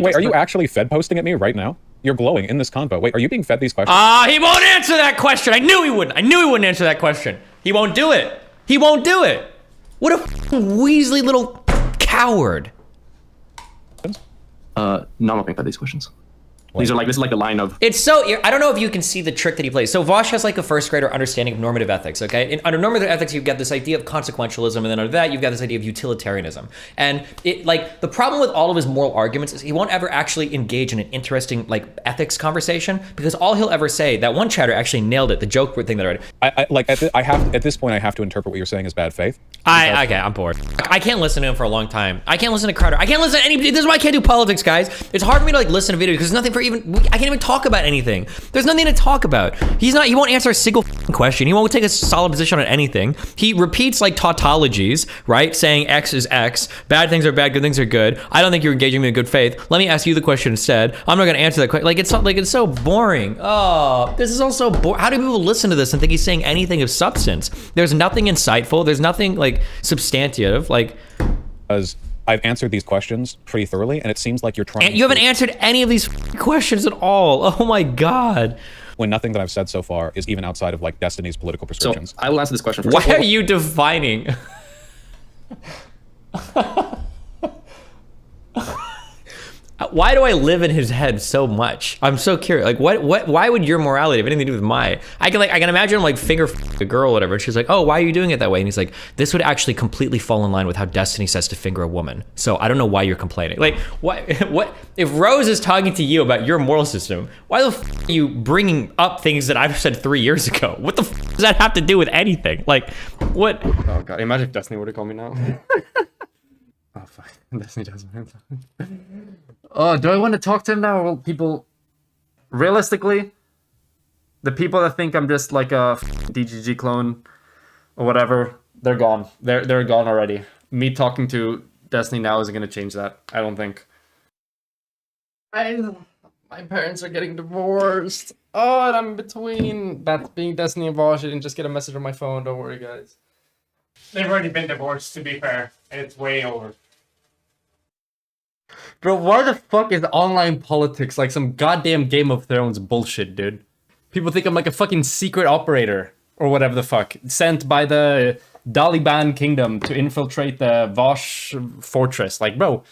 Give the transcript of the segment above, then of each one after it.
Wait, are you actually fed posting at me right now? You're glowing in this convo. Wait, are you being fed these questions? He won't answer that question. I knew he wouldn't. I knew he wouldn't answer that question. He won't do it. He won't do it. What a weaselly little coward. No, I'm not being fed these questions. This is like the line of. It's so, I don't know if you can see the trick that he plays. So Vaush has like a first grader understanding of normative ethics, okay? Under normative ethics, you've got this idea of consequentialism, and then under that, you've got this idea of utilitarianism. And it, like, the problem with all of his moral arguments is he won't ever actually engage in an interesting, like, ethics conversation, because all he'll ever say, that one chatter actually nailed it, the joke thing that I read. At this point, I have to interpret what you're saying as bad faith. Okay, I'm bored. I can't listen to him for a long time. I can't listen to Carter. I can't listen to anybody. This is why I can't do politics, guys. It's hard for me to like listen to videos because there's nothing for I can't even talk about anything. There's nothing to talk about. He won't answer a single question. He won't take a solid position on anything. He repeats like tautologies, right? Saying X is X, bad things are bad, good things are good. I don't think you're engaging me in good faith. Let me ask you the question instead. I'm not gonna answer that question. It's so boring. Oh, this is all so boring. How do people listen to this and think he's saying anything of substance? There's nothing insightful. There's nothing like substantive. Like, as I've answered these questions pretty thoroughly, and it seems like you're trying. And you haven't answered any of these questions at all. Oh my god. When nothing that I've said so far is even outside of like Destiny's political prescriptions. So I will answer this question. Why are you defining? Why do I live in his head so much? I'm so curious. Like, why would your morality have anything to do with my? I can imagine him like finger a girl or whatever. And she's like, oh, why are you doing it that way? And he's like, this would actually completely fall in line with how Destiny says to finger a woman. So I don't know why you're complaining. Like, what if Rose is talking to you about your moral system? Why the are you bringing up things that I've said 3 years ago? What the does that have to do with anything? Like, what? Oh god, imagine if Destiny were to call me now. Oh fuck, Destiny does. Oh, do I want to talk to him now? Well, people, realistically, the people that think I'm just like a DGG clone or whatever, they're gone. They're gone already. Me talking to Destiny now isn't going to change that. I don't think. My parents are getting divorced. Oh, and I'm between that being Destiny and Vaush. I didn't just get a message on my phone. Don't worry, guys. They've already been divorced, to be fair. It's way over. Bro, why the fuck is online politics like some goddamn Game of Thrones bullshit, dude? People think I'm like a fucking secret operator or whatever the fuck, sent by the Daliban kingdom to infiltrate the Vaush fortress. Like, bro,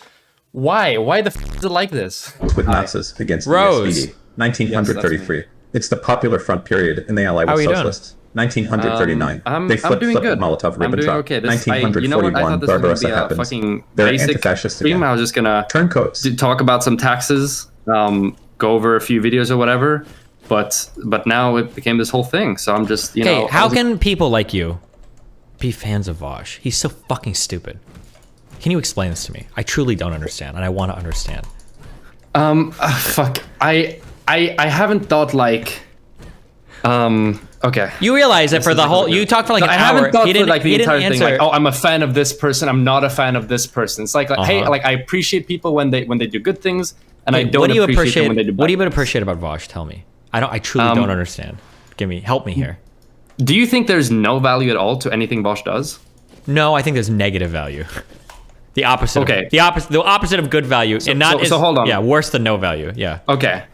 why? Why the fuck is it like this? With masses against Rose. the SPD. 1933. It's the Popular Front period, and they ally with socialists. 1939. They flipped Molotov-Ribbentrop. Okay. 1941, you know what? I thought this was Barbarossa gonna be a happens. fucking They're basic anti-fascist stream. again. I was just gonna Turncoats. talk about some taxes, go over a few videos or whatever. But now it became this whole thing. So I'm just, you know. How can people like you be fans of Vaush? He's so fucking stupid. Can you explain this to me? I truly don't understand, and I want to understand. Fuck. I haven't thought like. Okay. You realize that for the whole, you talked for like an I hour. haven't thought He for didn't, like the he didn't entire thing. answer. Like, oh, I'm a fan of this person. I'm not a fan of this person. It's like, hey, like I appreciate people when they do good things, and I don't appreciate them when they do bad. What do you appreciate about Vaush? Tell me. I truly don't understand. Help me here. Do you think there's no value at all to anything Vaush does? No, I think there's negative value. The opposite. Okay. The opposite of good value, and not so hold on. Yeah, worse than no value. Yeah. Okay.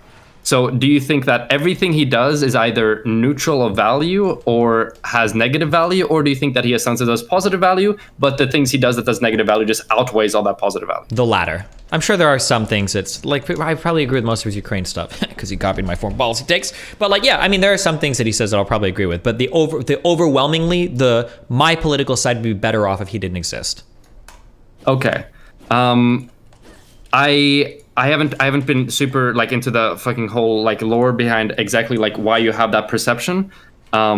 So do you think that everything he does is either neutral of value or has negative value, or do you think that he has something that does positive value, but the things he does that does negative value just outweighs all that positive value? The latter. I'm sure there are some things that's like, I probably agree with most of his Ukraine stuff because he copied my foreign policy takes. But like, yeah, I mean, there are some things that he says that I'll probably agree with. But the overwhelmingly, my political side would be better off if he didn't exist. Okay. I haven't been super like into the fucking whole like lore behind exactly like why you have that perception. I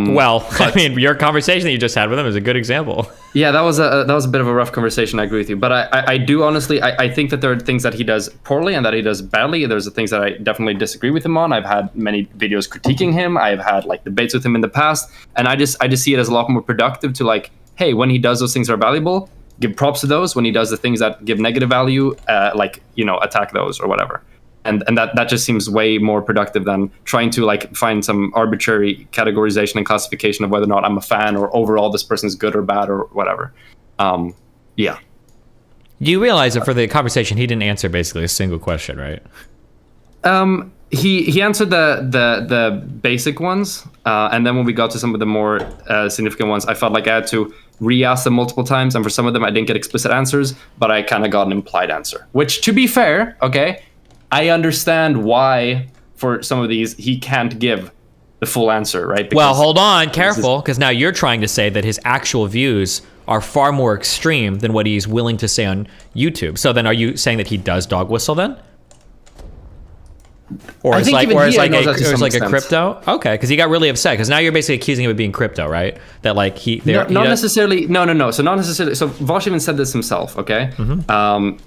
mean, your conversation that you just had with him is a good example. Yeah, that was a bit of a rough conversation. I agree with you, but I do honestly I think that there are things that he does poorly and that he does badly. There's the things that I definitely disagree with him on. I've had many videos critiquing him. I've had like debates with him in the past, and I just see it as a lot more productive to like, hey, when he does those things that are valuable, give props to those. When he does the things that give negative value, like, you know, attack those or whatever. And that just seems way more productive than trying to like find some arbitrary categorization and classification of whether or not I'm a fan or overall this person's good or bad or whatever. Yeah. You realize that for the conversation, he didn't answer basically a single question, right? He answered the basic ones, and then when we got to some of the more significant ones, I felt like I had to re-ask them multiple times, and for some of them I didn't get explicit answers, but I kind of got an implied answer. Which, to be fair, okay, I understand why for some of these he can't give the full answer, right? Well, hold on, careful, because now you're trying to say that his actual views are far more extreme than what he's willing to say on YouTube. So then are you saying that he does dog whistle then? Or it's like, a crypto? Okay, because he got really upset, because now you're basically accusing him of being crypto, right? That like not necessarily. No. So not necessarily. So Vaush even said this himself. Okay.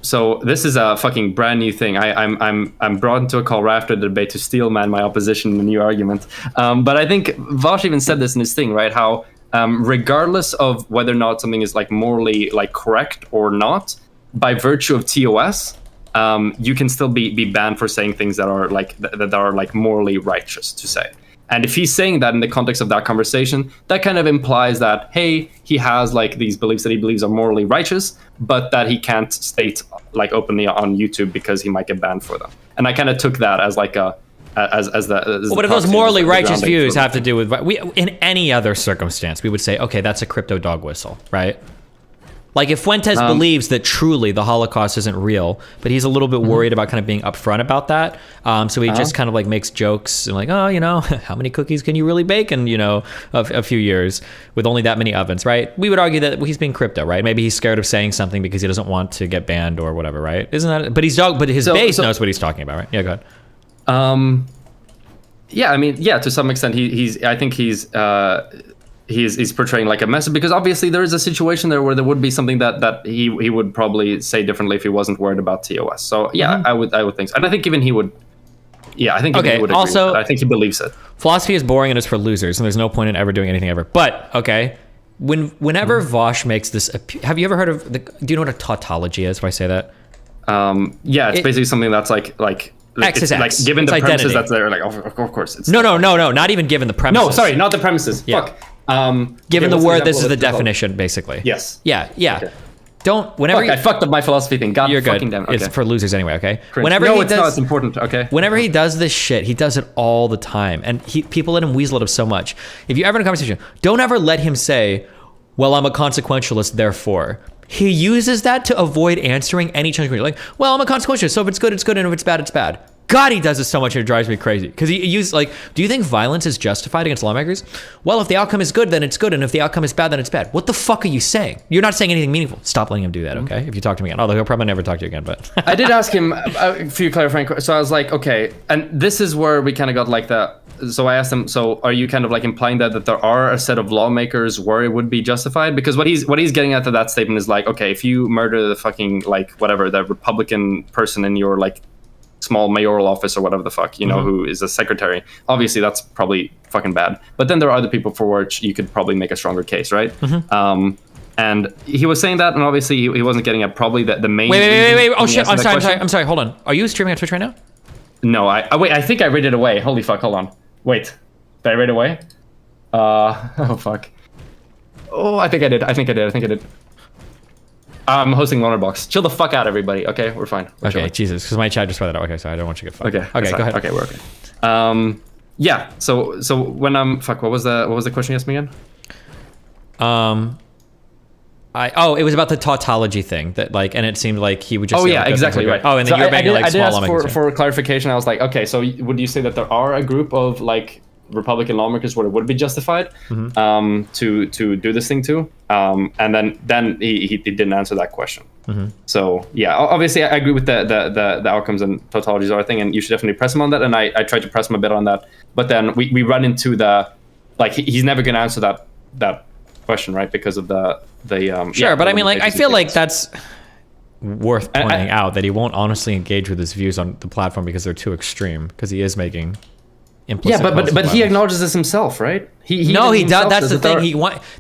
So this is a fucking brand new thing. I'm brought into a call right after the debate to steelman my opposition in a new argument. But I think Vaush even said this in his thing, right? How regardless of whether or not something is like morally like correct or not, by virtue of TOS. You can still be banned for saying things that are like morally righteous to say. And if he's saying that in the context of that conversation, that kind of implies that, hey, he has like these beliefs that he believes are morally righteous, but that he can't state like openly on YouTube because he might get banned for them. And I kind of took that as like a but if those morally righteous views have to do with in any other circumstance, we would say, okay, that's a crypto dog whistle, right? Like if Fuentes believes that truly the Holocaust isn't real, but he's a little bit worried about kind of being upfront about that, so he just kind of like makes jokes and like, oh, you know, how many cookies can you really bake in, you know, a few years with only that many ovens, right? We would argue that he's being crypto, right? Maybe he's scared of saying something because he doesn't want to get banned or whatever, right? Isn't that? But his base knows what he's talking about, right? Yeah, go ahead. Yeah, I mean, yeah, to some extent, I think he's portraying like a message, because obviously there is a situation there where there would be something that he would probably say differently if he wasn't worried about TOS. So yeah, I would think so, and I think even he would. Yeah, I think even he would agree also, with that. I think he believes it. Philosophy is boring and it's for losers, and there's no point in ever doing anything ever. But okay, whenever Vaush makes this, have you ever heard of do you know what a tautology is? If I say that, yeah, it's basically something that's like X is X. Like given it's the identity. premises that's there, like of course it's no, not even given the premises. No, sorry, not the premises. Yeah. Fuck. Given the word, this is the definition, basically. Yes. Yeah. Okay. Whenever I fucked up my philosophy thing. God, you're fucking good. damn. Okay. It's for losers anyway. Okay. Cringe. It's important. Okay. Whenever he does this shit, he does it all the time, and people let him weasel at him so much. If you ever in a conversation, don't ever let him say, "Well, I'm a consequentialist, therefore." He uses that to avoid answering any challenge. Like, well, I'm a consequentialist, so if it's good, it's good, and if it's bad, it's bad. God, he does this so much and it drives me crazy. Because he uses, like, do you think violence is justified against lawmakers? Well, if the outcome is good, then it's good. And if the outcome is bad, then it's bad. What the fuck are you saying? You're not saying anything meaningful. Stop letting him do that, okay? If you talk to me again. Although he'll probably never talk to you again, but. I did ask him a few clarifying questions. So I was like, okay. And this is where we kind of got like that. So I asked him, so are you kind of like implying that there are a set of lawmakers where it would be justified? Because what he's getting at to that statement is like, okay, if you murder the fucking, like, whatever, the Republican person in your, like, small mayoral office or whatever the fuck, you know, who is a secretary, obviously that's probably fucking bad. But then there are other people for which you could probably make a stronger case, right? And he was saying that, and obviously he wasn't getting at probably the main. Wait! Oh shit! I'm sorry. Hold on. Are you streaming on Twitch right now? No, wait. I think I read it away. Holy fuck! Hold on. Wait, did I read it away? Oh fuck. Oh, I think I did. I'm hosting Lonerbox. Chill the fuck out, everybody. Okay, we're fine. We're chilling. Jesus, because my chat just read that out. Okay, so I don't want you to get fucked. Okay, go ahead. Okay, we're okay. Yeah. So when I'm fuck, what was the question you asked me again? It was about the tautology thing that like, and it seemed like he would just. Oh yeah, exactly right. Oh, and then you're banging like small lawmakers. I did ask for clarification. I was like, okay, so would you say that there are a group of like Republican lawmakers where it would be justified to do this thing too? And then he didn't answer that question. So yeah, obviously I agree with the outcomes and tautologies are a thing, and you should definitely press him on that. And I tried to press him a bit on that, but then we run into the like he's never going to answer that question, right? Because of the sure, but I mean, like I feel like that's worth pointing out that he won't honestly engage with his views on the platform because they're too extreme, because he is making implicit. Yeah, but he acknowledges this himself, right? He does. That's the thing.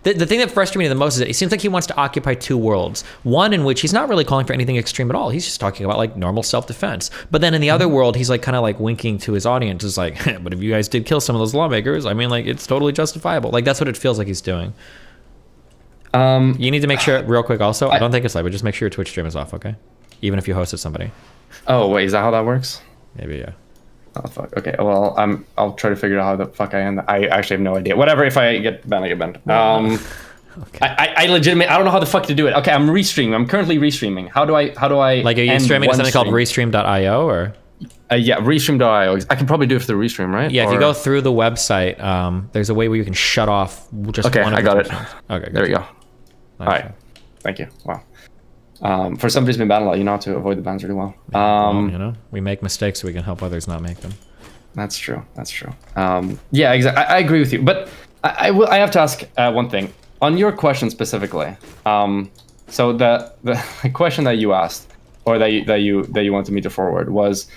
The thing that frustrates me the most is that it seems like he wants to occupy two worlds. One in which he's not really calling for anything extreme at all. He's just talking about like normal self-defense. But then in the other world, he's like kind of like winking to his audience. It's like, but if you guys did kill some of those lawmakers, I mean, like it's totally justifiable. Like that's what it feels like he's doing. You need to make sure real quick. Also, I don't think it's live, but just make sure your Twitch stream is off, okay? Even if you hosted somebody. Oh wait, is that how that works? Maybe, yeah. Oh fuck. Okay. Well, I'll try to figure out how the fuck I end. I actually have no idea. Whatever. If I get banned, I get banned. Okay. I legitimately, I don't know how the fuck to do it. Okay, I'm restreaming. I'm currently restreaming. How do I? Like, are you streaming to something called Restream.io or? Yeah, Restream.io. I can probably do it through Restream, right? Yeah, if you go through the website, there's a way where you can shut off just one of the I got it. Okay, good. There we go. All right. Thank you. Wow. For somebody who's been banned a lot, you know how to avoid the bans really well. Well, we make mistakes so we can help others not make them. That's true. Yeah, exactly. I agree with you, but I have to ask one thing on your question specifically. So the question that you asked, or that you wanted me to forward, was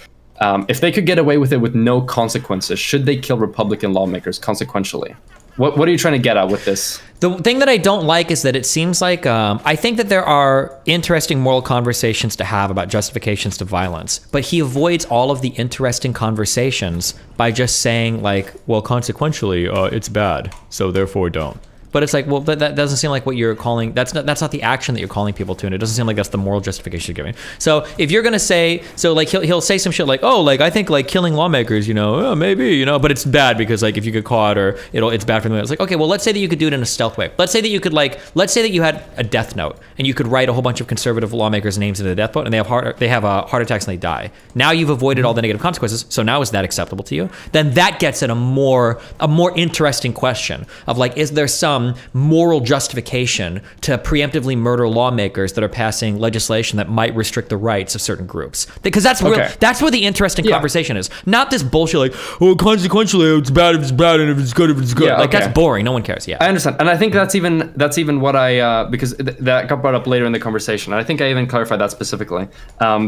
if they could get away with it with no consequences, should they kill Republican lawmakers consequentially? What are you trying to get at with this? The thing that I don't like is that it seems like I think that there are interesting moral conversations to have about justifications to violence, but he avoids all of the interesting conversations by just saying like, well, consequentially, it's bad, so therefore don't. But it's like, well, that doesn't seem like what you're calling, that's not the action that you're calling people to, and it doesn't seem like that's the moral justification you're giving. So if you're gonna say, so like he'll say some shit like, oh, like I think like killing lawmakers, maybe, but it's bad because like if you get caught or it's bad for them. It's like, okay, well, let's say that you could do it in a stealth way. Let's say that you could let's say that you had a death note and you could write a whole bunch of conservative lawmakers' names into the death note and they have heart attacks and they die. Now you've avoided all the negative consequences. So now is that acceptable to you? Then that gets at a more interesting question of like, is there some moral justification to preemptively murder lawmakers that are passing legislation that might restrict the rights of certain groups? Because that's that's where the interesting conversation is. Not this bullshit like, well, consequentially it's bad if it's bad and if it's good if it's good. That's boring. No one cares. Yeah, I understand, and I think that's even what I because that got brought up later in the conversation, and I think I even clarified that specifically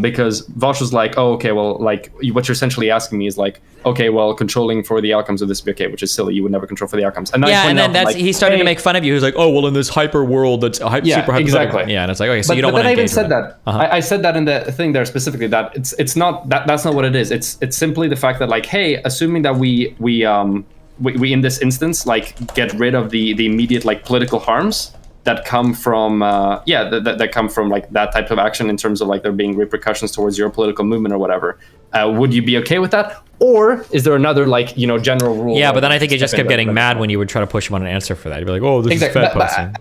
because Vaush was like, oh, okay, well, like what you're essentially asking me is like, okay, well, controlling for the outcomes of this would be okay, which is silly. You would never control for the outcomes. And then he started to make fun of you. He was like, oh, well, in this hyper world that's super hypothetical. Exactly. Yeah, and it's like, okay, so you don't want to engage with it. But then I even said that. I said that in the thing there specifically, that it's not that's not what it is. It's simply the fact that like, hey, assuming that we in this instance like get rid of the immediate like political harms that come from that come from like that type of action in terms of like there being repercussions towards your political movement or whatever. Would you be okay with that? Or is there another like general rule? Yeah, but then I think he just kept getting mad when you would try to push him on an answer for that. He'd be like, oh, this is fed posting.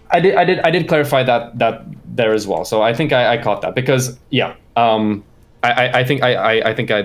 I did clarify that there as well. So I think I caught that because I think I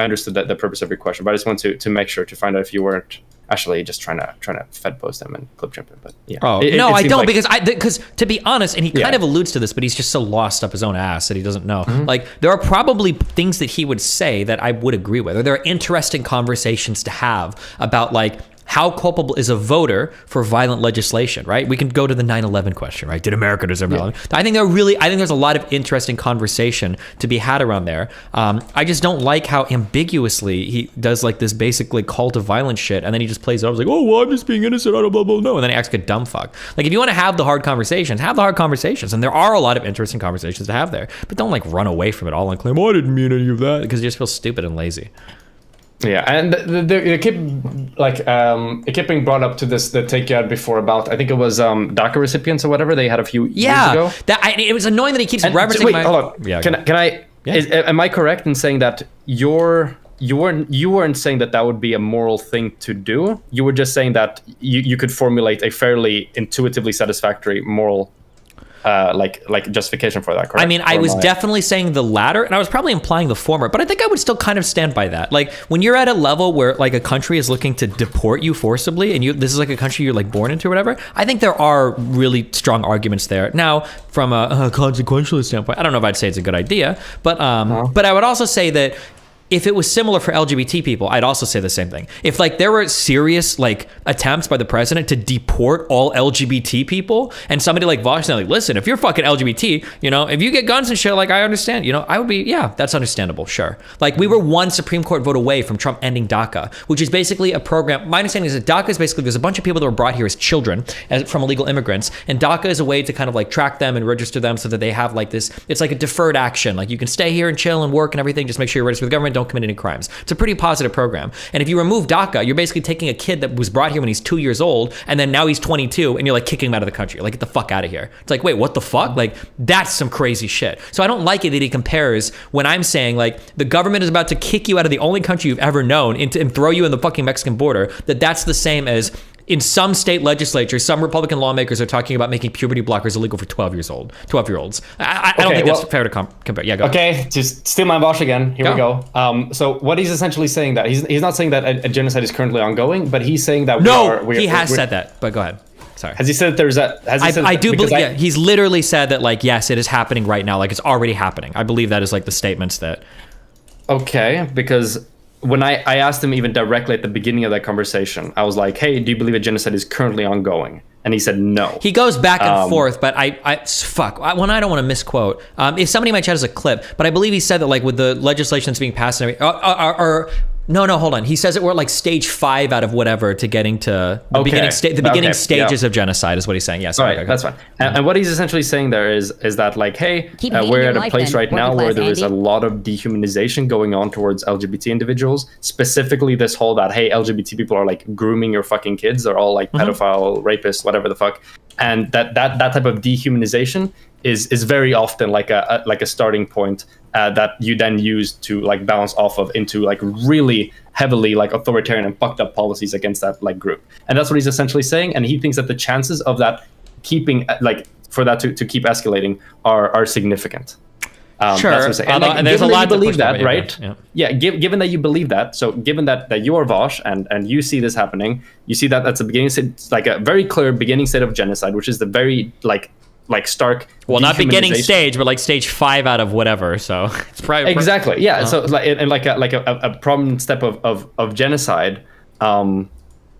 understood the purpose of your question, but I just want to make sure to find out if you weren't actually just trying to fed post them and clip jump it. But yeah. I don't, because to be honest, and he kind of alludes to this, but he's just so lost up his own ass that he doesn't know. Mm-hmm. Like there are probably things that he would say that I would agree with, or there are interesting conversations to have about like, how culpable is a voter for violent legislation, right? We can go to the 9/11 question, right? Did America deserve violence? I think there's a lot of interesting conversation to be had around there. I just don't like how ambiguously he does like this basically call to violence shit, and then he just plays it off like, oh, well, I'm just being innocent, blah, blah, blah, no, and then he acts like a dumb fuck. Like if you want to have the hard conversations, have the hard conversations, and there are a lot of interesting conversations to have there, but don't like run away from it all and claim, oh, I didn't mean any of that, because you just feel stupid and lazy. Yeah, and it kept being brought up to the take you had before about, I think it was DACA recipients or whatever they had a few years ago. It was annoying that he keeps referencing hold on. Yeah, can I? Yeah. Am I correct in saying that you weren't saying that would be a moral thing to do? You were just saying that you could formulate a fairly intuitively satisfactory moral like justification for that, correct? I mean, I was definitely saying the latter, and I was probably implying the former, but I think I would still kind of stand by that. Like when you're at a level where like a country is looking to deport you forcibly, and this is like a country you're like born into or whatever, I think there are really strong arguments there. Now, from a consequentialist standpoint, I don't know if I'd say it's a good idea, but I would also say that if it was similar for LGBT people, I'd also say the same thing. If like there were serious like attempts by the president to deport all LGBT people, and somebody like Vaush said, like, listen, if you're fucking LGBT, if you get guns and shit, like I understand, I would be, yeah, that's understandable, sure. Like we were one Supreme Court vote away from Trump ending DACA, which is basically a program. My understanding is that DACA is basically, there's a bunch of people that were brought here as children from illegal immigrants, and DACA is a way to kind of like track them and register them so that they have like this, it's like a deferred action. Like you can stay here and chill and work and everything, just make sure you're registered with the government, don't commit any crimes. It's a pretty positive program. And if you remove DACA, you're basically taking a kid that was brought here when he's 2 years old, and then now he's 22, and you're like kicking him out of the country. You're like, get the fuck out of here. It's like, wait, what the fuck? Like, that's some crazy shit. So I don't like it that he compares when I'm saying like the government is about to kick you out of the only country you've ever known and throw you in the fucking Mexican border, that's the same as in some state legislatures, some Republican lawmakers are talking about making puberty blockers illegal for 12-year-olds. I don't think that's fair to compare. Yeah, go ahead. Okay, just steal my Vaush again. Here we go. So what he's essentially saying that he's not saying that a genocide is currently ongoing, but he's saying that he has said that. But go ahead. Sorry. Has he said that there's a? I do believe. Yeah, he's literally said that. Like, yes, it is happening right now. Like, it's already happening. I believe that is like the statements that. Okay, because when I asked him even directly at the beginning of that conversation, I was like, hey, do you believe a genocide is currently ongoing? And he said no. He goes back and forth, but I don't want to misquote. If somebody in my chat has a clip, but I believe he said that like with the legislation that's being passed and everything, no, hold on. He says that we're at like stage 5 out of whatever to getting to the beginning stages of genocide is what he's saying. Yes. All right, that's fine. And what he's essentially saying there is that like, hey, we're at a place right now where there is a lot of dehumanization going on towards LGBT individuals. Specifically, this whole that, hey, LGBT people are like grooming your fucking kids. They're all like pedophile, rapists, whatever the fuck. And that type of dehumanization is very often like a starting point that you then use to like bounce off of into like really heavily like authoritarian and fucked up policies against that like group. And that's what he's essentially saying. And he thinks that the chances of that keeping like for that to keep escalating are significant. Sure. And there's a lot to believe that, right? Yeah. Given that you believe that, so given that you are Vaush and you see this happening, you see that that's a beginning state, like a very clear beginning state of genocide, which is the very like stark. Well, not beginning stage, but like stage 5 out of whatever. So it's probably exactly So like and like a prominent step of genocide.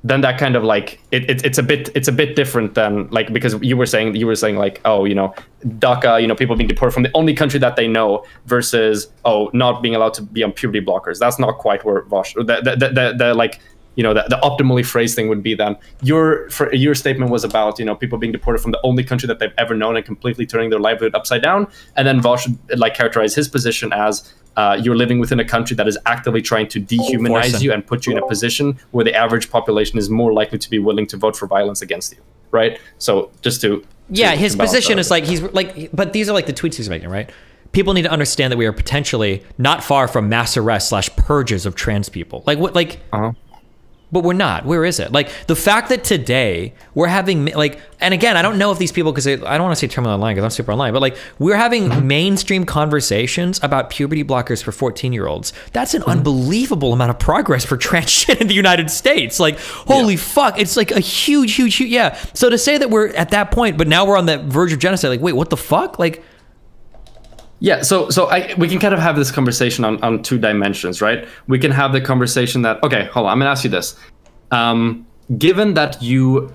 Then that kind of like it's a bit different than like, because you were saying like, oh, you know, DACA, you know, people being deported from the only country that they know versus not being allowed to be on puberty blockers. That's not quite where Vaush the like, you know, the optimally phrased thing would be then your statement was about, you know, people being deported from the only country that they've ever known and completely turning their livelihood upside down. And then Vaush like characterize his position as you're living within a country that is actively trying to dehumanize you and put you in a position where the average population is more likely to be willing to vote for violence against you, right? So just to his position is like he's like, but these are like the tweets he's making, right? People need to understand that we are potentially not far from mass arrest / purges of trans people. Like what? Like. But we're not. Where is it? Like the fact that today we're having like, and again, I don't know if these people, because I don't want to say terminal online because I'm super online, but like we're having mainstream conversations about puberty blockers for 14-year-olds. That's an unbelievable amount of progress for trans shit in the United States. Like, holy fuck. It's like a huge, yeah. So to say that we're at that point, but now we're on the verge of genocide, like, wait, what the fuck? Like, yeah, so we can kind of have this conversation on 2 dimensions, right? We can have the conversation that, okay, hold on, I'm gonna ask you this. Given that you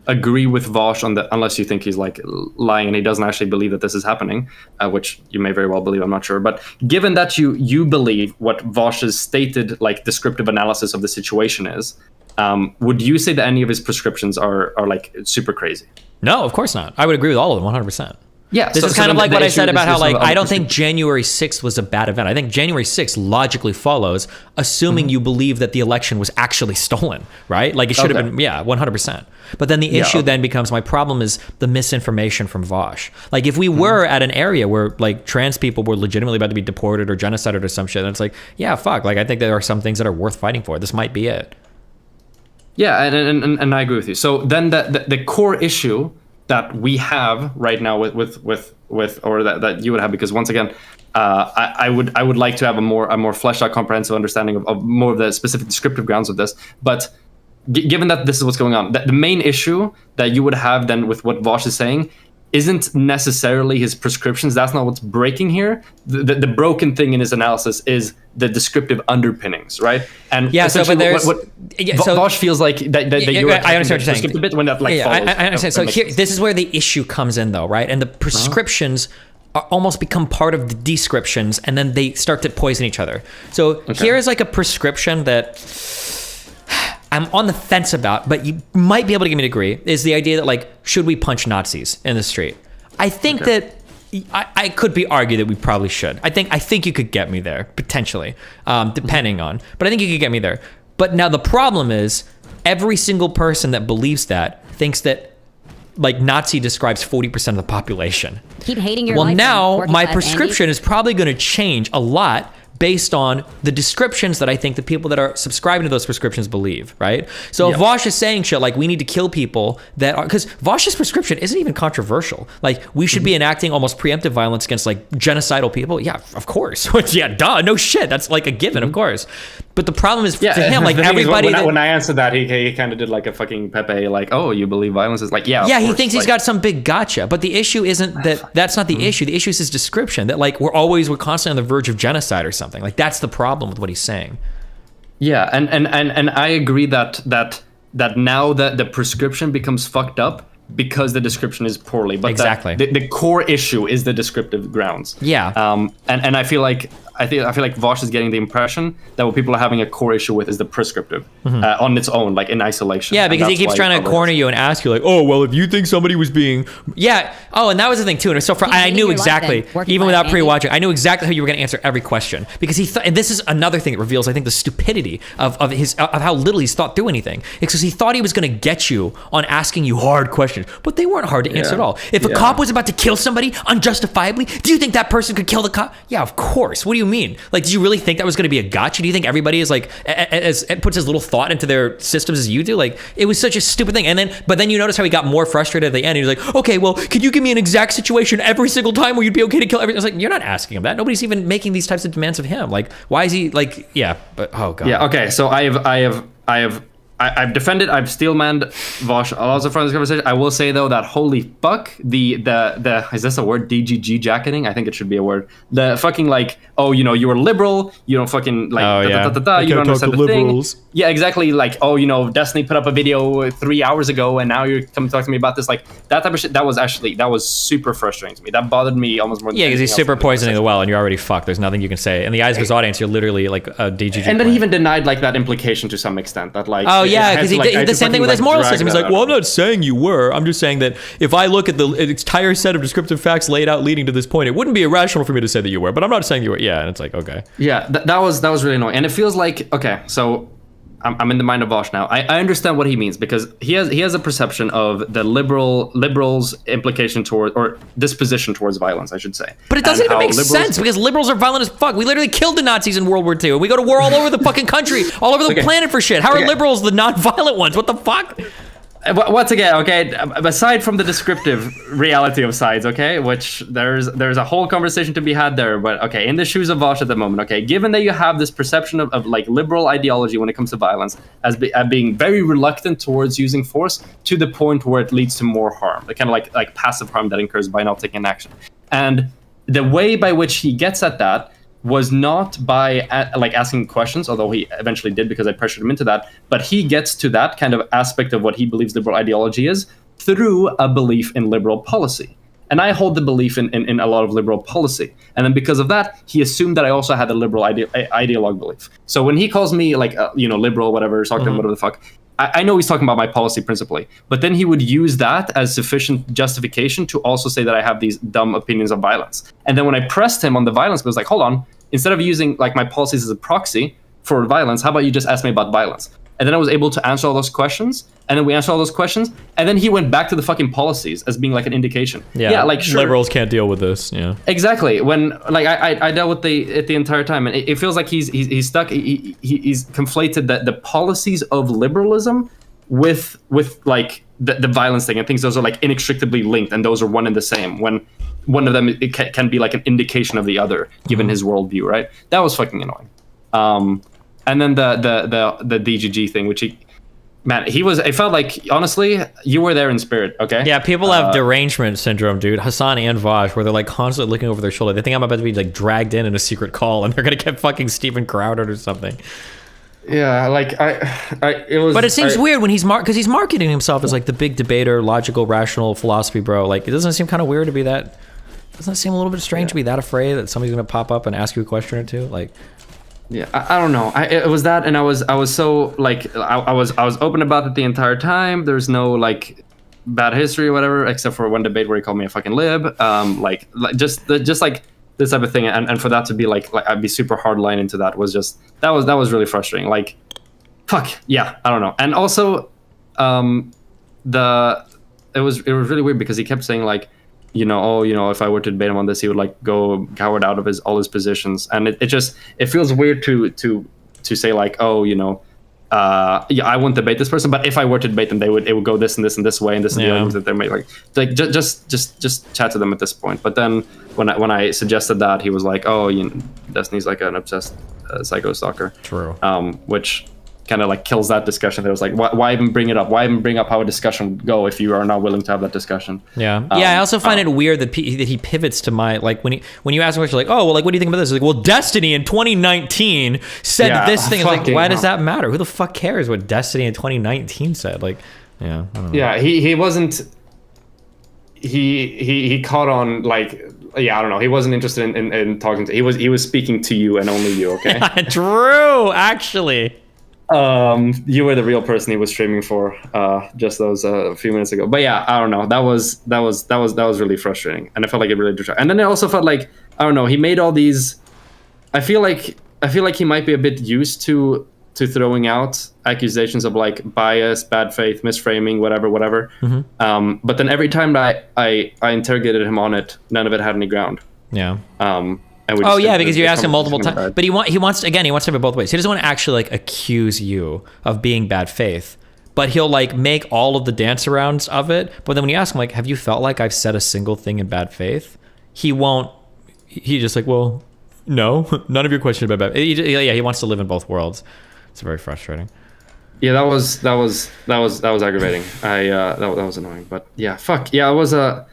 agree with Vaush on the, unless you think he's like lying and he doesn't actually believe that this is happening, which you may very well believe, I'm not sure. But given that you believe what Vaush's stated like descriptive analysis of the situation is, would you say that any of his prescriptions are like super crazy? No, of course not. I would agree with all of them 100%. Yeah, this is kind of like what I said about how like I don't think January 6th was a bad event. I think January 6th logically follows, assuming you believe that the election was actually stolen, right? Like it should have been, 100%. But then the issue then becomes, my problem is the misinformation from Vaush. Like if we were at an area where like trans people were legitimately about to be deported or genocided or some shit, and it's like, yeah, fuck. Like I think there are some things that are worth fighting for. This might be it. Yeah, and I agree with you. So then the core issue that we have right now with or that you would have, because once again, I would like to have a more fleshed out comprehensive understanding of more of the specific descriptive grounds of this. But given that this is what's going on, the main issue that you would have then with what Vaush is saying isn't necessarily his prescriptions. That's not what's breaking here. The broken thing in his analysis is the descriptive underpinnings, right? And so but there's Vaush feels like that you're I understand what you're saying. A bit when that like follows, I understand. So here, this is where the issue comes in, though, right? And the prescriptions are almost become part of the descriptions, and then they start to poison each other. So here is like a prescription that I'm on the fence about, but you might be able to get me to agree, is the idea that like, should we punch Nazis in the street? I think that I could be argued that we probably should. I think you could get me there potentially, depending on. But I think you could get me there. But now the problem is, every single person that believes that thinks that, like, Nazi describes 40% of the population. Keep hating your well, life. now my prescription is probably going to change a lot based on the descriptions that I think the people that are subscribing to those prescriptions believe, right? So if Vaush is saying shit like we need to kill people that are, because Vaush's prescription isn't even controversial. Like, we should be enacting almost preemptive violence against like genocidal people. Yeah, of course. Yeah, duh, no shit. That's like a given, of course. But the problem is to him, like everybody. When I answered that, he kind of did like a fucking Pepe, like, oh, you believe violence is like, yeah. Yeah, of he course. thinks he's got some big gotcha. But the issue isn't that. That's not the issue. The issue is his description that like we're constantly on the verge of genocide or something. Like, that's the problem with what he's saying. Yeah, and I agree that now that the prescription becomes fucked up because the description is poorly. But exactly. The core issue is the descriptive grounds. Yeah. And I feel like Vaush is getting the impression that what people are having a core issue with is the prescriptive on its own, like in isolation. Yeah, because he keeps trying to corner you and ask you like, oh, well, if you think somebody was being, oh, and that was the thing too. And so I knew exactly, even without pre-watching, I knew exactly how you were going to answer every question because he thought, and this is another thing that reveals, I think, the stupidity of how little he's thought through anything. It's because he thought he was going to get you on asking you hard questions, but they weren't hard to answer at all. If a cop was about to kill somebody unjustifiably, do you think that person could kill the cop? Yeah, of course. What do you mean? Like, did you really think that was going to be a gotcha? Do you think everybody is like puts as little thought into their systems as you do? Like, it was such a stupid thing. But then you notice how he got more frustrated at the end. He was like, okay, well, could you give me an exact situation every single time where you'd be okay to kill everything? I was like, you're not asking him that. Nobody's even making these types of demands of him. Like, why is he like, but oh god. Yeah. Okay. So I've defended, I've steelmanned Vaush also from this conversation. I will say though that holy fuck, the is this a word? DGG jacketing? I think it should be a word. The fucking like, oh, you know, you were liberal, you don't fucking like you don't understand the liberals. Thing. Yeah, exactly. Like, oh, you know, Destiny put up a video 3 hours ago and now you're coming to talk to me about this. Like, that type of shit, that was super frustrating to me. That bothered me almost more than because he's super poisoning the well and you're already fucked. There's nothing you can say. In the eyes of his audience, you're literally like a DGG. And then he even denied like that implication to some extent that like, yeah, because he did the same thing with his moral system. He's like, well, I'm not saying you were. I'm just saying that if I look at the entire set of descriptive facts laid out leading to this point, it wouldn't be irrational for me to say that you were. But I'm not saying you were. Yeah, and it's like, okay. Yeah, that was really annoying. And it feels like, okay, so I'm in the mind of Vaush now. I understand what he means because he has a perception of the liberals' implication toward, or disposition towards violence, I should say. But it doesn't even make sense because liberals are violent as fuck. We literally killed the Nazis in World War II. We go to war all over the fucking country, all over the planet for shit. How are liberals the non-violent ones? What the fuck? Once again, okay, aside from the descriptive reality of sides, okay, which there's a whole conversation to be had there, but okay, in the shoes of Vaush at the moment, okay, given that you have this perception of like liberal ideology when it comes to violence as being very reluctant towards using force to the point where it leads to more harm, the kind of like passive harm that occurs by not taking action. And the way by which he gets at that was not by like asking questions, although he eventually did because I pressured him into that, but he gets to that kind of aspect of what he believes liberal ideology is through a belief in liberal policy. And I hold the belief in a lot of liberal policy. And then because of that, he assumed that I also had a liberal ideologue belief. So when he calls me like, liberal, whatever, talking whatever the fuck, I know he's talking about my policy principally, but then he would use that as sufficient justification to also say that I have these dumb opinions of violence. And then when I pressed him on the violence, I was like, hold on, instead of using like my policies as a proxy for violence, how about you just ask me about violence? And then I was able to answer all those questions. And then we answered all those questions. And then he went back to the fucking policies as being like an indication. Yeah, like sure. Liberals can't deal with this. Yeah, exactly. When like I dealt with it the entire time, and it feels like he's stuck. He's conflated the policies of liberalism with like the violence thing, and thinks those are like inextricably linked, and those are one and the same. When one of them it can be like an indication of the other, given his worldview. Right? That was fucking annoying. And then the DGG thing, which it felt like, honestly, you were there in spirit, okay? Yeah, people have derangement syndrome, dude. Hassan and Vaush, where they're like constantly looking over their shoulder. They think I'm about to be like dragged in a secret call and they're gonna get fucking Steven Crowder or something. Yeah, like it was. But it seems weird when because he's marketing himself as like the big debater, logical, rational philosophy bro. Like, it doesn't seem kind of weird to be that. Doesn't it seem a little bit strange to be that afraid that somebody's gonna pop up and ask you a question or two? Like. Yeah, I don't know. It was that, and I was so like I was open about it the entire time. There's no like bad history or whatever, except for one debate where he called me a fucking lib. Like just like this type of thing, and for that to be like I'd be super hardline into that was just that was really frustrating. Like, fuck yeah, I don't know. And also, it was really weird because he kept saying like, if I were to debate him on this, he would like go coward out of all his positions, and it feels weird to say like, I wouldn't debate this person, but if I were to debate them, it would go this and this and this way, and this and the arguments that they're making. Like just chat to them at this point. But then when I suggested that, he was like, Destiny's like an obsessed psycho stalker. True. Which kind of like kills that discussion. It was like, why even bring it up? Why even bring up how a discussion would go if you are not willing to have that discussion? Yeah. I also find it weird that he pivots to my, like, when you ask a question like, oh, well, like, what do you think about this? He's like, well, Destiny in 2019 said this thing. It's like, why does that matter? Who the fuck cares what Destiny in 2019 said? Like, yeah, I don't know. Yeah, he wasn't. He caught on like. Yeah, I don't know. He wasn't interested in talking to. He was speaking to you and only you. Okay. True. Actually. You were the real person he was streaming for just those a few minutes ago. But yeah, I don't know. That was really frustrating, and I felt like it really distracted. And then I also felt like, I don't know, he made all these. I feel like he might be a bit used to throwing out accusations of like bias, bad faith, misframing, whatever. Mm-hmm. But then every time that I interrogated him on it, none of it had any ground. Yeah. Because you asked him multiple times. But he wants to have it both ways. He doesn't want to actually like accuse you of being bad faith, but he'll like make all of the dance arounds of it. But then when you ask him like, have you felt like I've said a single thing in bad faith? He won't. He just like, well, no, none of your questions about bad. He wants to live in both worlds. It's very frustrating. Yeah, that was aggravating. That was annoying. But yeah, fuck yeah, it was a.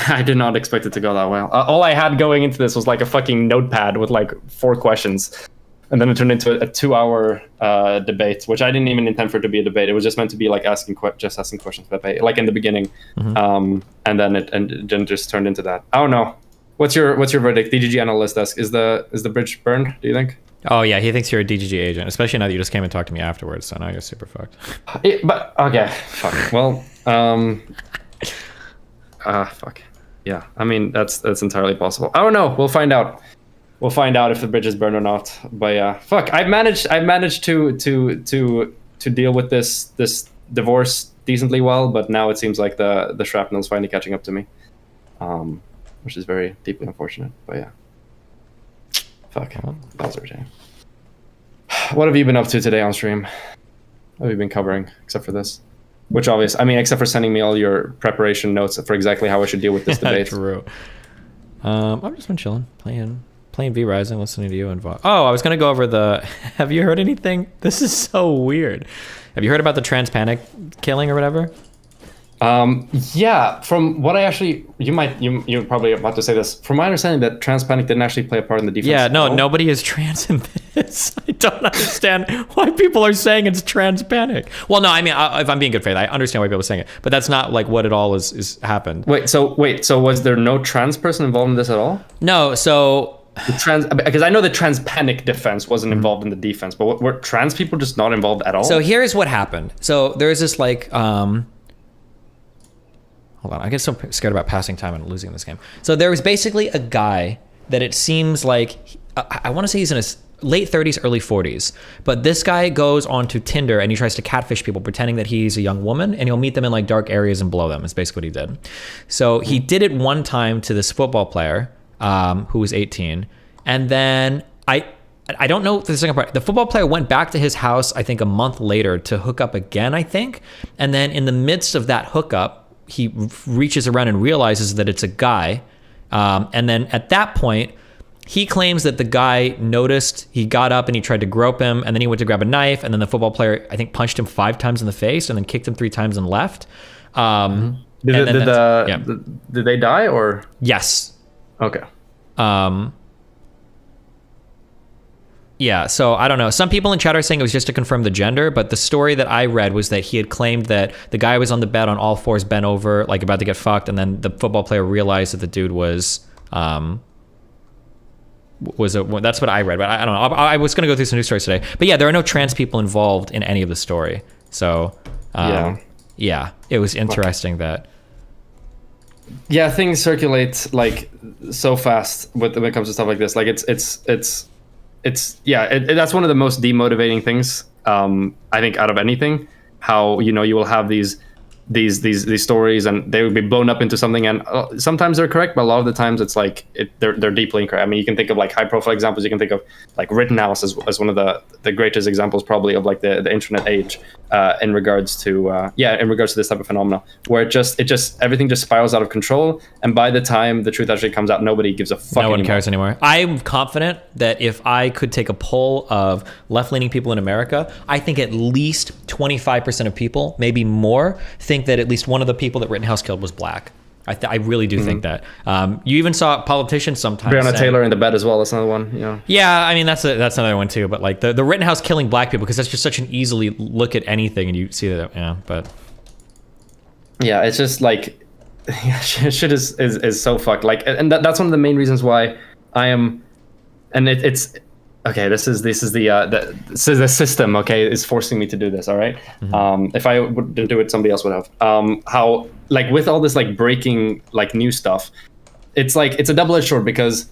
I did not expect it to go that well. All I had going into this was like a fucking notepad with like 4 questions. And then it turned into a 2-hour debate, which I didn't even intend for it to be a debate. It was just meant to be like asking questions, like in the beginning. Mm-hmm. And then it just turned into that. I don't know. What's your verdict? DGG analyst desk. Is the bridge burned, do you think? Oh yeah, he thinks you're a DGG agent, especially now that you just came and talked to me afterwards. So now you're super fucked. But okay, fuck. Well, fuck. Yeah, I mean that's entirely possible. I don't know. We'll find out. We'll find out if the bridge is burned or not. But yeah, fuck. I've managed to deal with this divorce decently well, but now it seems like the shrapnel's finally catching up to me, which is very deeply unfortunate. But yeah, fuck. That was irritating. What have you been up to today on stream? What have you been covering except for this? Which except for sending me all your preparation notes for exactly how I should deal with this debate. True. I've just been chilling, playing V Rising, listening to you and Vaush. Oh, I was gonna go over the. Have you heard anything? This is so weird. Have you heard about the trans panic killing or whatever? Yeah. From what I actually, you're probably about to say this. From my understanding, that trans panic didn't actually play a part in the defense. Yeah, no, nobody is trans in this. I don't understand why people are saying it's trans panic. Well, no, I mean, if I'm being good faith, I understand why people are saying it, but that's not like what it all is happened. So was there no trans person involved in this at all? No, so. Because I know the trans panic defense wasn't involved in the defense, but were trans people just not involved at all? So here's what happened. So there's this like, hold on, I get so scared about passing time and losing this game. So there was basically a guy that it seems like, I want to say he's in his late 30s, early 40s, but this guy goes onto Tinder and he tries to catfish people pretending that he's a young woman, and he'll meet them in like dark areas and blow them. Is basically what he did. So he did it one time to this football player who was 18, and then I don't know the second part. The football player went back to his house, I think a month later, to hook up again, I think. And then in the midst of that hookup, he reaches around and realizes that it's a guy. And then at that point, he claims that the guy noticed, he got up and he tried to grope him, and then he went to grab a knife, and then the football player, I think, punched him 5 times in the face and then kicked him 3 times and left. Did they die or? Yes. Okay. Yeah, so I don't know. Some people in chat are saying it was just to confirm the gender, but the story that I read was that he had claimed that the guy was on the bed on all fours, bent over, like about to get fucked, and then the football player realized that the dude was that's what I read, but I don't know. I was going to go through some news stories today. But yeah, there are no trans people involved in any of the story. So, yeah, it was interesting that. Yeah, things circulate like so fast when it comes to stuff like this. Like that's one of the most demotivating things. I think out of anything, how you will have these stories and they would be blown up into something, and sometimes they're correct, but a lot of the times it's like they're deeply incorrect. I mean, you can think of like high profile examples. You can think of like Rittenhouse as one of the greatest examples probably of like the internet age in regards to this type of phenomena, where it just everything just spirals out of control, and by the time the truth actually comes out, nobody gives a fuck. No one cares anymore. I'm confident that if I could take a poll of left-leaning people in America, I think at least 25% of people, maybe more, think that at least one of the people that Rittenhouse killed was black. I really do think that. You even saw politicians sometimes. Breonna Taylor in the bed as well. That's another one. Yeah, I mean that's another one too. But like the Rittenhouse killing black people, because that's just such an easily look at anything and you see that. Yeah, but yeah, it's just like shit is so fucked. Like, and that's one of the main reasons why I am, and it's. Okay, this is the system. Okay, is forcing me to do this. All right. If I wouldn't do it, somebody else would have. How like with all this like breaking like new stuff, it's like it's a double-edged sword, because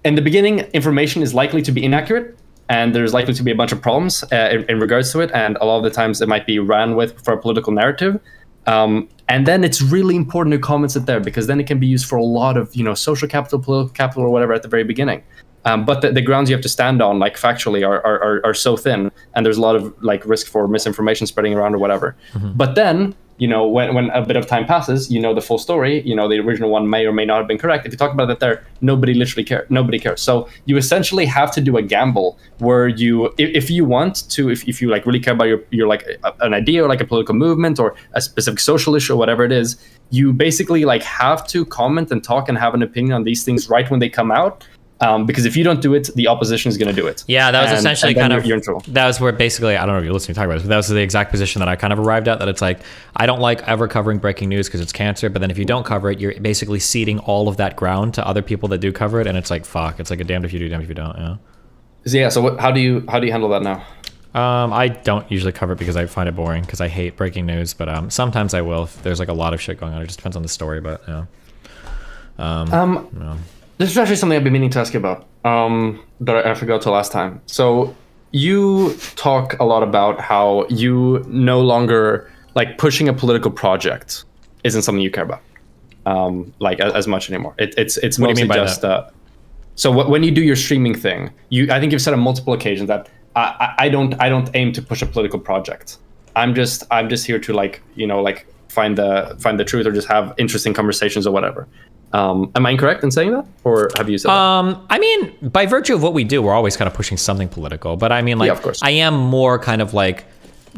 in the beginning, information is likely to be inaccurate, and there's likely to be a bunch of problems in regards to it, and a lot of the times it might be ran with for a political narrative. And then it's really important to comment it there, because then it can be used for a lot of social capital, political capital, or whatever at the very beginning. But the grounds you have to stand on, like factually, are so thin, and there's a lot of like risk for misinformation spreading around or whatever. But then, when a bit of time passes, the full story, the original one may or may not have been correct. If you talk about that there, nobody literally cares. Nobody cares. So you essentially have to do a gamble where if you want to, if you like really care about your like an idea or like a political movement or a specific social issue or whatever it is, you basically like have to comment and talk and have an opinion on these things right when they come out. Because if you don't do it, the opposition is going to do it. Yeah, that was essentially kind of, you're in trouble. That was where basically, I don't know if you're listening to talk about this, but that was the exact position that I kind of arrived at, that it's like, I don't like ever covering breaking news because it's cancer, but then if you don't cover it, you're basically ceding all of that ground to other people that do cover it, and it's like, fuck, it's like a damned if you do, damned if you don't, Yeah, so how do you handle that now? I don't usually cover it because I find it boring, because I hate breaking news, but sometimes I will if there's like a lot of shit going on. It just depends on the story, but This is actually something I've been meaning to ask you about, that I forgot to last time. So you talk a lot about how you no longer, like, pushing a political project isn't something you care about, like, as much anymore. It's what mostly do you mean by just... So when you do your streaming thing, I think you've said on multiple occasions that I don't aim to push a political project. I'm just here to, like, find the truth, or just have interesting conversations or whatever. Am I incorrect in saying that, or have you said that? I mean, by virtue of what we do, we're always kind of pushing something political. But I mean, like, yeah, of course. I am more kind of like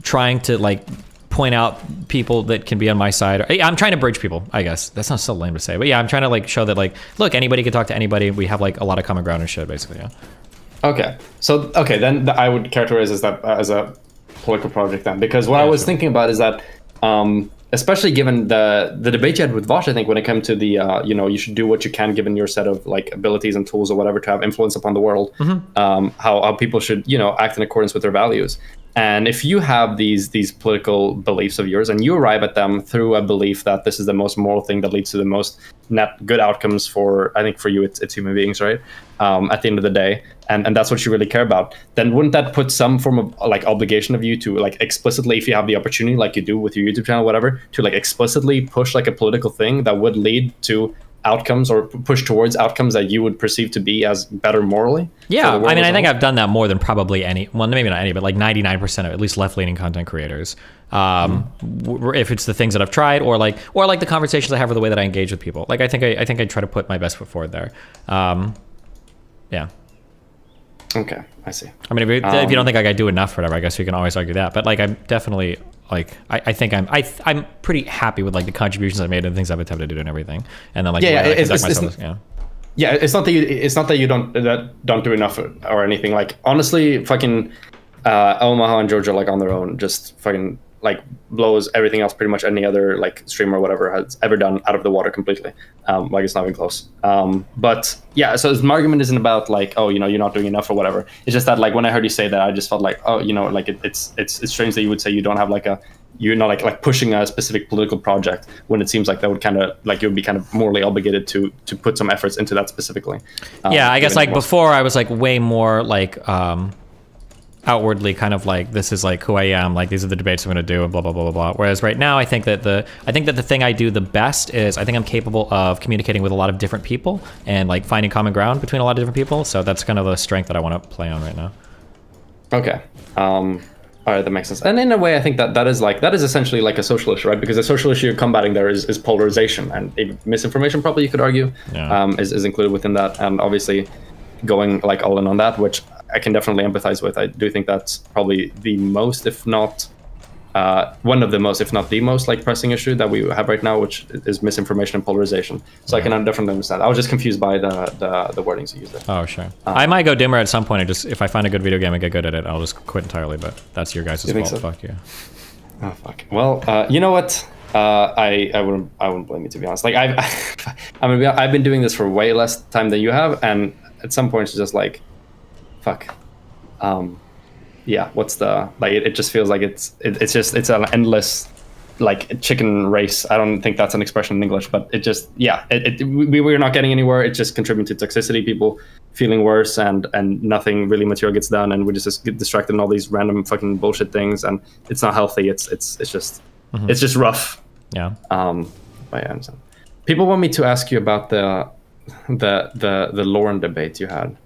trying to like point out people that can be on my side. I'm trying to bridge people, I guess. That sounds so lame to say, but yeah, I'm trying to like show that like, look, anybody can talk to anybody. We have like a lot of common ground and shit, basically. Yeah. Okay, so then I would characterize that as a political project then, because what I was thinking about is that. Especially given the debate you had with Vaush, I think, when it came to the you should do what you can given your set of like abilities and tools or whatever to have influence upon the world, how people should act in accordance with their values. And if you have these political beliefs of yours and you arrive at them through a belief that this is the most moral thing that leads to the most net good outcomes for, I think for you it's human beings, right? At the end of the day, and that's what you really care about, then wouldn't that put some form of like obligation of you to like explicitly, if you have the opportunity, like you do with your YouTube channel, whatever, to like explicitly push like a political thing that would lead to outcomes or push towards outcomes that you would perceive to be as better morally? Yeah, I mean, I think I've done that more than probably any, well, maybe not any, but like 99% of at least left-leaning content creators. If it's the things that I've tried, or like the conversations I have, or the way that I engage with people. Like I think I try to put my best foot forward there. Yeah. Okay, I see. I mean, if you don't think like I do enough or whatever, I guess we can always argue that. But like, I'm definitely like, I think I'm pretty happy with like the contributions I've made and the things I've attempted to do and everything. And then like, it's not that you don't do enough or anything. Like honestly, fucking Omaha and Georgia, like on their own, just fucking like blows everything else pretty much any other like streamer or whatever has ever done out of the water completely. Like it's not even close. But yeah, so my argument isn't about like, oh, you're not doing enough or whatever. It's just that like when I heard you say that, I just felt like, oh, like it's strange that you would say you don't have like a you're not like pushing a specific political project when it seems like that would kind of like you would be kind of morally obligated to put some efforts into that specifically. Yeah, I guess like before I was like way more like outwardly kind of like, this is like who I am, like these are the debates I'm going to do and blah blah blah blah blah. Whereas right now I think that the thing I do the best is I think I'm capable of communicating with a lot of different people and like finding common ground between a lot of different people. So that's kind of the strength that I want to play on right now. Okay. All right, that makes sense. And in a way, I think that is essentially like a social issue, right? Because the social issue you're combating there is polarization, and misinformation, probably you could argue, is included within that. And obviously, going like all in on that, which I can definitely empathize with. I do think that's probably the most, if not one of the most, if not the most, like pressing issue that we have right now, which is misinformation and polarization. So I can definitely understand. I was just confused by the wordings you used there. Oh, sure. I might go dimmer at some point. If I find a good video game and get good at it, I'll just quit entirely. But that's your guys' fault. So? Fuck you. Oh fuck. Well, you know what? I wouldn't blame you, to be honest. Like I've been doing this for way less time than you have, and at some point it's just like, fuck. Yeah, what's the like? It just feels like it's an endless like chicken race. I don't think that's an expression in English, but it just we're not getting anywhere. It just contributes to toxicity, people feeling worse, and nothing really material gets done, and we just get distracted in all these random fucking bullshit things, and it's not healthy. It's just it's just rough. Yeah. But yeah, I understand. People want me to ask you about the Lauren debate you had.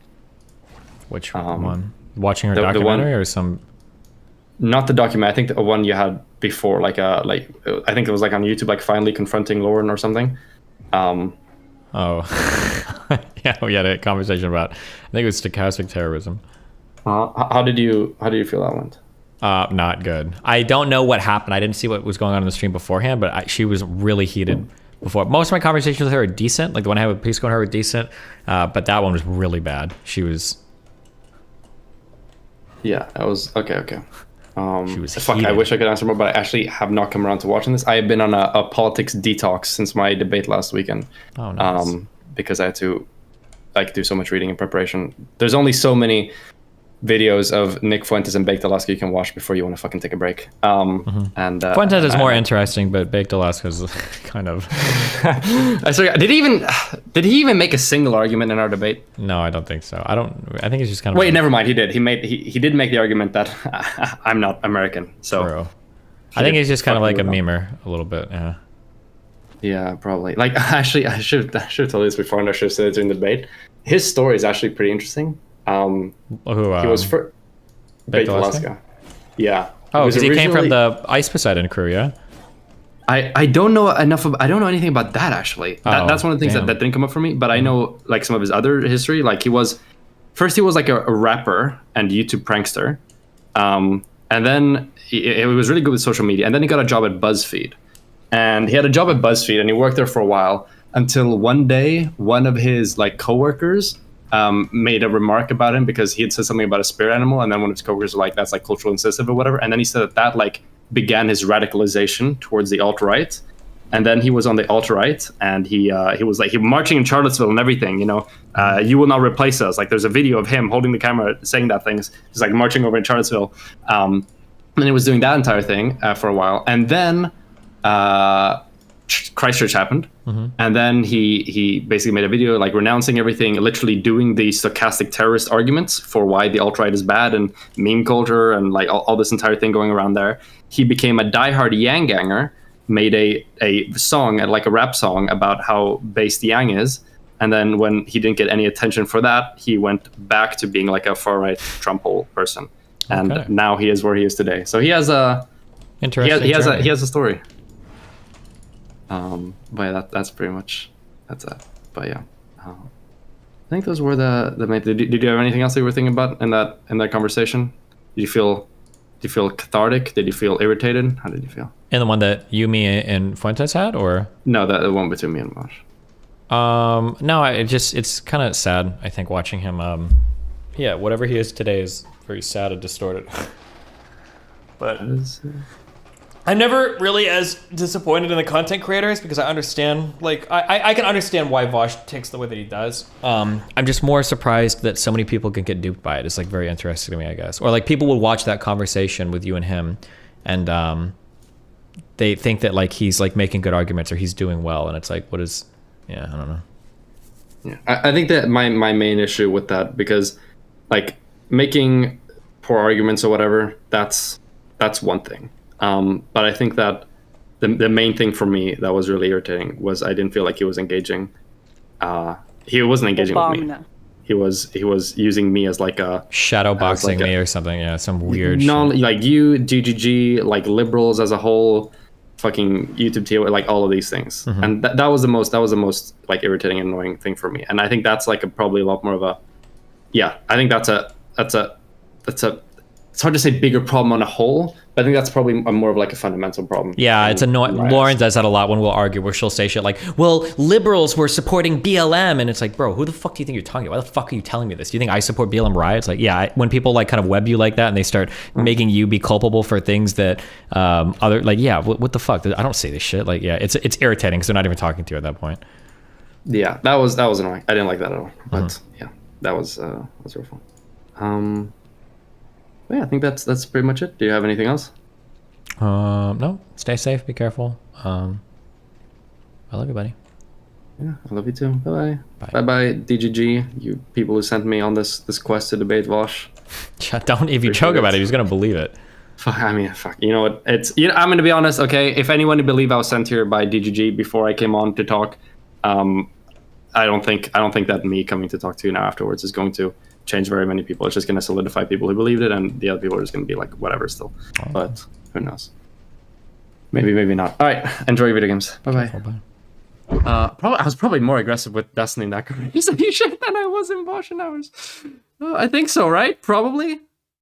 Which one? Watching her documentary or some? Not the documentary. I think the one you had before, I think it was like on YouTube, like finally confronting Lauren or something. Oh, yeah, we had a conversation about. I think it was stochastic terrorism. How did you feel that went? Not good. I don't know what happened. I didn't see what was going on in the stream beforehand, but she was really heated before. Most of my conversations with her are decent. Like the one I had with Pisco and her were decent, but that one was really bad. She was. Yeah, I was okay. She was fuck. I wish I could answer more, but I actually have not come around to watching this. I have been on a politics detox since my debate last weekend. Oh, nice. Because I had to do so much reading in preparation. There's only so many videos of Nick Fuentes and Baked Alaska you can watch before you want to fucking take a break. And Fuentes is more interesting, but Baked Alaska is kind of. Did he even make a single argument in our debate? No, I don't think so. I think it's just kind of. Wait, never mind. He did. He did make the argument that I'm not American. So. True. I think he's just kind of like a memer a little bit. Yeah. Yeah, probably. Like, actually, I should have told you this before, and I should have said it during the debate. His story is actually pretty interesting. He was for Baked Alaska. Yeah. Oh, because he came from the Ice Poseidon crew, yeah? I don't know enough I don't know anything about that, actually. That's one of the things that didn't come up for me, but I know like some of his other history. Like he was like a rapper and YouTube prankster. And then he was really good with social media, and then he got a job at BuzzFeed. And he had a job at BuzzFeed, and he worked there for a while until one day one of his like coworkers made a remark about him because he had said something about a spirit animal, and then one of his coworkers were like, that's like cultural insensitive or whatever. And then he said that like began his radicalization towards the alt-right. And then he was on the alt-right, and he was like, he marching in Charlottesville and everything, you will not replace us. Like there's a video of him holding the camera saying that thing. He's like marching over in Charlottesville. And he was doing that entire thing for a while. And then Christchurch happened, and then he basically made a video like renouncing everything, literally doing the stochastic terrorist arguments for why the alt-right is bad and meme culture and like all this entire thing going around there. He became a diehard Yang ganger, made a song, like a rap song about how based Yang is, and then when he didn't get any attention for that, he went back to being like a far-right Trumpole person, and now he is where he is today. So he has a interesting. He has a story. But yeah, that's pretty much that's it. But yeah, I think those were the main. Did you have anything else you were thinking about in that conversation? Did you feel cathartic? Did you feel irritated? How did you feel? And the one that you, me, and Fuentes had, or no, the one between me and Vaush. No, it's kind of sad. I think watching him. Yeah, whatever he is today is very sad and distorted. But I'm never really as disappointed in the content creators because I understand, like, I can understand why Vaush takes the way that he does. I'm just more surprised that so many people can get duped by it. It's like very interesting to me, I guess. Or like people will watch that conversation with you and him, and they think that like he's like making good arguments or he's doing well, and it's like, what is? Yeah, I don't know. Yeah, I think that my main issue with that, because like making poor arguments or whatever, that's one thing. But I think that the main thing for me that was really irritating was I didn't feel like he was engaging. He wasn't engaging with me. He was using me as like a shadow boxing me or something. Yeah, some weird. No, like you, GGG, like liberals as a whole, fucking YouTube TV, like all of these things. And that was the most like irritating and annoying thing for me. And I think that's like probably a lot more of a, yeah, I think that's a it's hard to say bigger problem on a whole, but I think that's probably more of like a fundamental problem. Yeah, it's annoying. Lauren does that a lot when we'll argue, where she'll say shit like, well, liberals were supporting BLM, and it's like, bro, who the fuck do you think you're talking to? Why the fuck are you telling me this? Do you think I support BLM riots? Like, yeah, when people like kind of web you like that and they start making you be culpable for things that other, like, yeah, what the fuck? I don't say this shit. Like, yeah, it's irritating because they're not even talking to you at that point. Yeah, that was annoying. I didn't like that at all. But yeah, that was real fun. Yeah, I think that's pretty much it. Do you have anything else? No. Stay safe. Be careful. I love you, buddy. Yeah, I love you too. Bye bye, DGG. You people who sent me on this quest to debate Vaush. Don't. If you joke about it, he's gonna believe it. Fuck. I mean, fuck. You know what? I'm gonna be honest. Okay, if anyone to believe I was sent here by DGG before I came on to talk, I don't think that me coming to talk to you now afterwards is going to change very many people. It's just going to solidify people who believed it, and the other people are just going to be like whatever still. But who knows? Maybe not. All right, enjoy your video games. Bye. I was probably more aggressive with Destiny in that conversation than I was in Vaush and Hours. I think so, right? Probably.